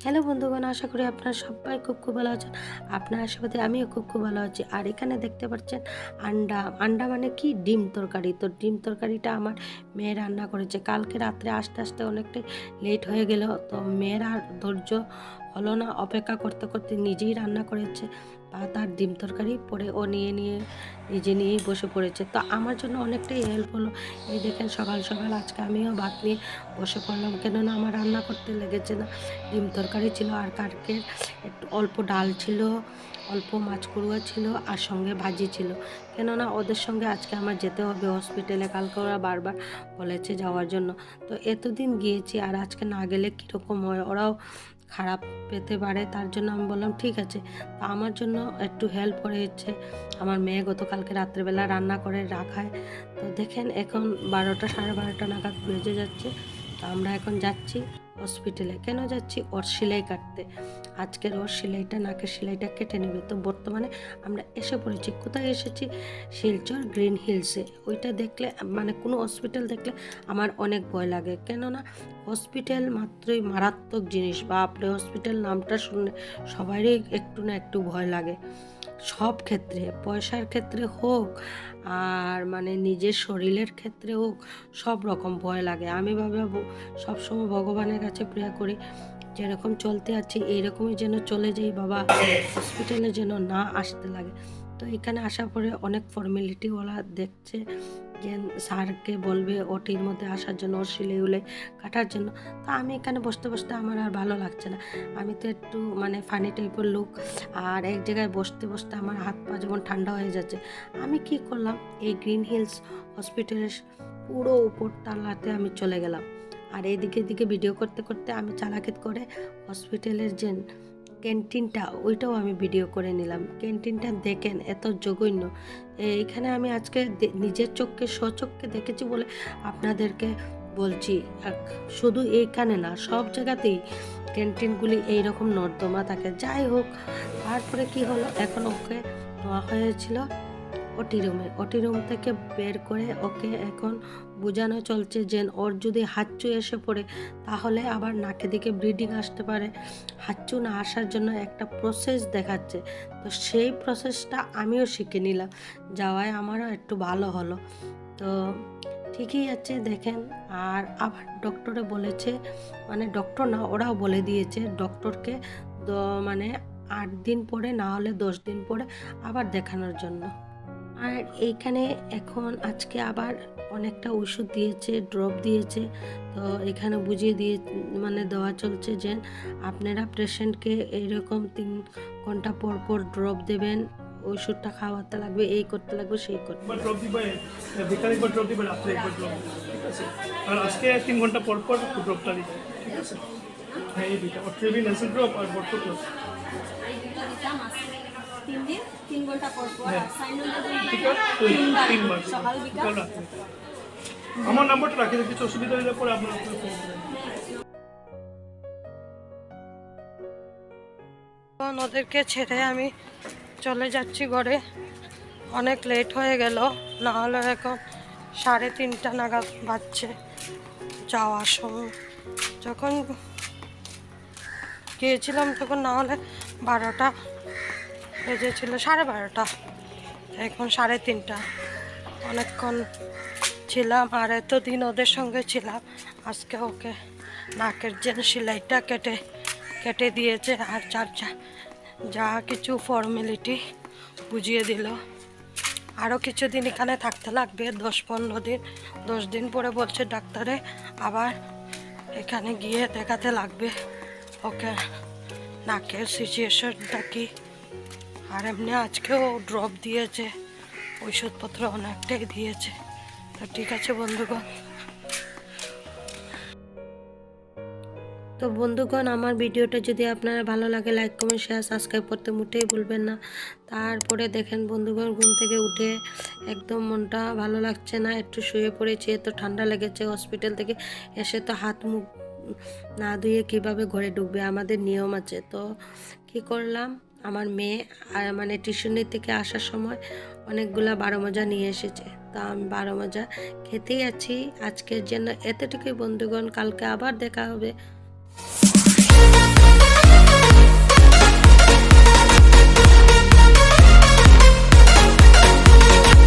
Hello বন্ধুগণ, আশা করি আপনারা সবাই খুব ভালো আছেন। আপনার আশীর্বাদে আমিও খুব ভালো আছি। আর এখানে দেখতে পাচ্ছেন আন্ডা মানে কি, ডিম তরকারি। তো ডিম তরকারিটা আমার মেয়ে রান্না করেছে। কালকে রাত্রে আসতে আসতে অনেকটাই লেট হয়ে গেল, তো মেয়ের আর ধৈর্য হলো না, অপেক্ষা করতে করতে নিজেই রান্না করেছে ভাত আর ডিম তরকারি। পরে ও নিজে নিয়েই বসে পড়েছে। তো আমার জন্য অনেকটাই হেল্প হলো। এই দেখেন, সকাল সকাল আজকে আমিও ভাত নিয়ে বসে পড়লাম, কেননা আমার রান্না করতে লেগেছে না। ডিম তরকারি ছিল, আর কালকে একটু অল্প ডাল ছিল, অল্প মাছ কুড়ুয়া ছিল, আর সঙ্গে ভাজি ছিল। কেননা ওদের সঙ্গে আজকে আমার যেতে হবে হসপিটালে। কালকে ওরা বারবার বলেছে যাওয়ার জন্য। তো এতদিন গিয়েছি, আর আজকে না গেলে কীরকম হয়, ওরাও খারাপ পেতে পারে। তার জন্য আমি বললাম ঠিক আছে। তো আমার জন্য একটু হেল্প করেছে আমার মেয়ে, গতকালকে রাত্রেবেলা রান্না করে রাখায়। তো দেখেন, এখন 12টা 12:30 নাগাদ বেজে যাচ্ছে। তো আমরা এখন যাচ্ছি হসপিটালে। কেন যাচ্ছি? ওর সেলাই কাটতে। আজকের ওর সেলাইটা, নাকের সেলাইটা কেটে নেবে। তো বর্তমানে আমরা এসে পড়েছি। কোথায় এসেছি? শিলচর গ্রিন হিলসে। ওইটা দেখলে, মানে কোনো হসপিটাল দেখলে আমার অনেক ভয় লাগে। কেননা হসপিটাল মাত্রই মারাত্মক জিনিস। বা আপনি হসপিটাল নামটা শুনলে সবারই একটু না একটু ভয় লাগে। সব ক্ষেত্রে, পয়সার ক্ষেত্রে হোক আর মানে নিজের শরীরের ক্ষেত্রে হোক, সব রকম ভয় লাগে। আমি ভাবো সবসময় ভগবানের কাছে প্রে করি, যেরকম চলতে আছি এইরকমই যেন চলে যাই বাবা, হসপিটালে যেন না আসতে লাগে। তো এখানে আসার পরে অনেক ফর্মালিটি ওরা দেখছে, যে স্যারকে বলবে ওটির মধ্যে আসার জন্য, ওর সিলাই কাটার জন্য। তো আমি এখানে বসতে বসতে আমার আর ভালো লাগছে না। আমি তো একটু মানে ফানি টাইপের লোক, আর এক জায়গায় বসতে বসতে আমার হাত পা যেমন ঠান্ডা হয়ে যাচ্ছে। আমি কি করলাম, এই গ্রিন হিলস হসপিটালের পুরো উপর তলাতে আমি চলে গেলাম। আর এদিকে ভিডিও করতে করতে আমি চালাকিত করে হসপিটালের যে ক্যান্টিনটা, ওইটাও আমি ভিডিও করে নিলাম। ক্যান্টিনটা দেখেন এত জঘন্য। এইখানে আমি আজকে নিজের চোখকে স্বচক্ষে দেখেছি বলে আপনাদেরকে বলছি। শুধু এইখানে না, সব জায়গাতেই ক্যান্টিনগুলি এইরকম নর্দমা থাকে। যাই হোক, তারপরে কি হলো, এখন ওকে নেওয়া হয়েছিল ওটি রুম থেকে বের করে ওকে এখন বোঝানো চলছে যে ওর যদি হাঁচু এসে পড়ে তাহলে আবার নাকে দিকে ব্লিডিং আসতে পারে। হাঁচু না আসার জন্য একটা প্রসেস দেখাচ্ছে। তো সেই প্রসেসটা আমিও শিখে নিলাম, যাওয়ায় আমারও একটু ভালো হলো। তো ঠিকই আছে দেখেন। আর আবার ডক্টরে বলেছে, মানে ডক্টর না, ওরাও বলে দিয়েছে ডক্টরকে মানে 8 দিন পরে, না হলে 10 দিন পরে আবার দেখানোর জন্য। আর এইখানে এখন আজকে আবার অনেকটা ওষুধ দিয়েছে, ড্রপ দিয়েছে। তো এখানে বুঝিয়ে দিয়ে মানে দেওয়া চলছে যে আপনারা পেশেন্টকে এইরকম 3 ঘন্টা পর পর ড্রপ দেবেন, ওষুধটা খাওয়াতে লাগবে, এই করতে লাগবে, সেই করতে লাগবে। ড্রপ দিবে, বিকালে একবার ড্রপ দিবে, রাত্রে একবার ড্রপ দিবে, ঠিক আছে? আর আজকে 3 ঘন্টা পর পর ড্রপটা দিবে, ঠিক আছে? হ্যাঁ, এই দুইটা, অট্রেভিন অ্যাসিড ড্রপ আর বট্টো ড্রপ। এই দুটো দিতাম আজকে 3 দিন 3 ঘন্টা পর পর। হ্যাঁ, আর সাইনোলটা ঠিক আছে? 3 বার সকাল বিকাল রাত্রে। আমার নাম্বারটা রাখি, কিছু অসুবিধা হলে পরে আপনার ফোন করবেন। ওদেরকে ছেড়ে আমি চলে যাচ্ছি ঘরে। অনেক লেট হয়ে গেল, না হলে এখন 3:30 নাগাদ বাজছে যাওয়ার সময়। যখন গিয়েছিলাম তখন না হলে 12টা বেজেছিল, 12:30। এখন 3:30। অনেকক্ষণ ছিলাম, আর এতদিন ওদের সঙ্গে ছিলাম। আজকে ওকে নাকের যে সেলাইটা কেটে দিয়েছে, আর যা কিছু ফর্মালিটি বুঝিয়ে দিল। আরও কিছুদিন এখানে থাকতে লাগবে, 10-15 দিন। 10 দিন পরে বলছে ডাক্তারে আবার এখানে গিয়ে দেখাতে লাগবে ওকে নাকের সিচুয়েশনটা কি। আর এমনি আজকেও ড্রপ দিয়েছে, ওষুধপত্র অনেকটাই দিয়েছে। তো ঠিক আছে বন্ধুগণ। তো বন্ধুগণ, আমার ভিডিওটা যদি আপনারা ভালো লাগে, লাইক কমেন্ট শেয়ার সাবস্ক্রাইব করতে মোটেই ভুলবেন না। তারপরে দেখেন বন্ধুগণ, ঘুম থেকে উঠে একদম মনটা ভালো লাগছে না, একটু শুয়ে পড়েছি। এত ঠান্ডা লেগেছে। হসপিটাল থেকে এসে তো হাত মুখ না ধুয়ে কীভাবে ঘরে ঢুকবে, আমাদের নিয়ম আছে। তো কি করলাম, আমার মেয়ে মানে টিউশনি থেকে আসার সময় অনেকগুলা 12 মজা নিয়ে এসেছে। তা আমি 12 মজা খেতেই আছি। আজকের জন্য এতটুকুই বন্ধুগণ, কালকে আবার দেখা হবে।